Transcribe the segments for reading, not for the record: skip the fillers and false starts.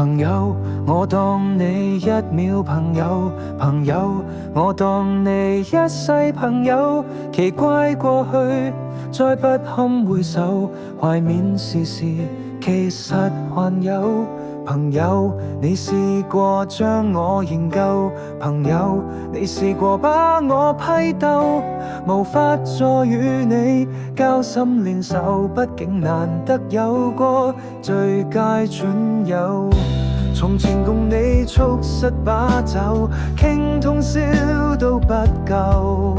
朋友，我當你一秒朋友，朋友，我當你一世朋友。奇怪過去再不堪回首，懷緬時時其實還有。朋友，你試過將我研究，朋友，你試過把我批鬥，無法再與你交心連手，畢竟難得有過最佳損友。從前共你促膝把酒，傾通宵都不夠。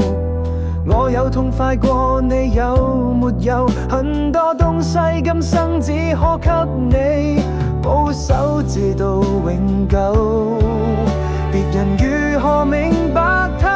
我有痛快過你有沒有？很多東西今生只可給你保守至到永久。別人如何明白透？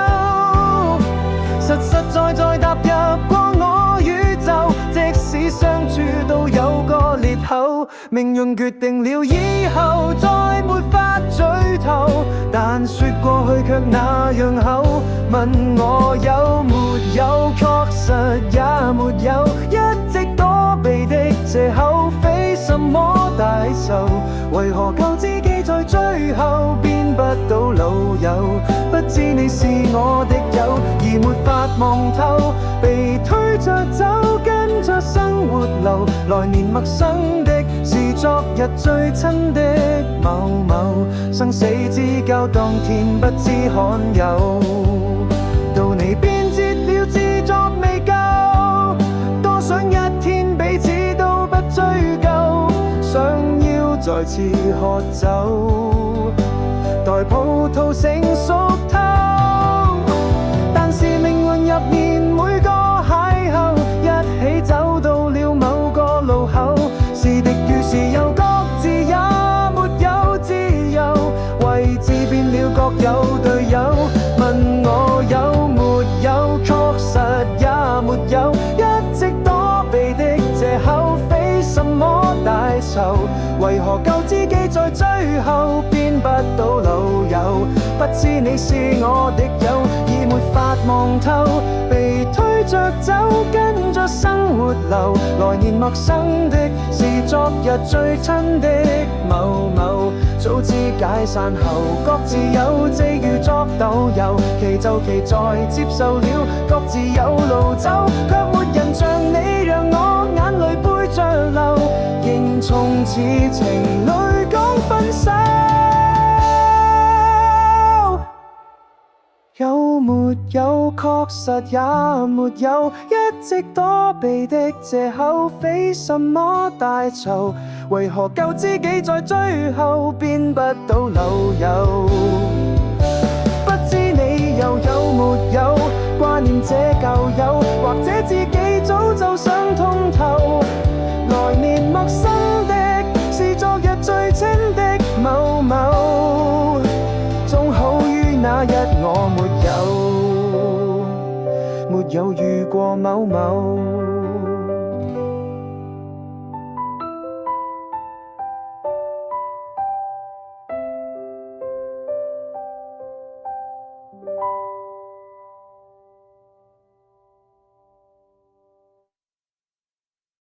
實實在在踏入過我宇宙，即使相處都有個裂口。命運決定了以後再沒法聚頭，但說過去卻那樣厚。問我有沒有，確實也沒有，一直躲避的藉口，非什麼大仇。為何舊知己在最後變不到老友？不知你是我的友，而沒法望透，被推着走，跟着生活流。來年陌生的是昨日最親的某某，生死之交當天不知罕有。到你變節了，自作未夠，多想一天彼此都不追究，想要再次喝酒，待葡萄成熟透。但是命運入面每個邂逅，一起走到了某個路口，是敵與是友，各自也沒有自由，位置變了各有隊友。問我有沒有，確實也沒有，一直躲避的藉口，非什麼大仇。為何舊知己在最後變不到老友？不知你是我的友，已沒法望透，被推着走，跟着生活流。來年陌生的是昨日最親的某某，早知解散後各自有，際遇作逗遊，其就其在接受了，各自有路走，卻沒人像你讓我眼淚背着流，仍從此情侶講分手。有沒有，確實也沒有，一直躲避的藉口，非什麼大仇。為何舊知己在最後變不到老友？不知你又有沒有掛念這舊友，或者自己早就想通透。來年陌生的是昨日最親的某某，總好於那日我沒有遇過某某。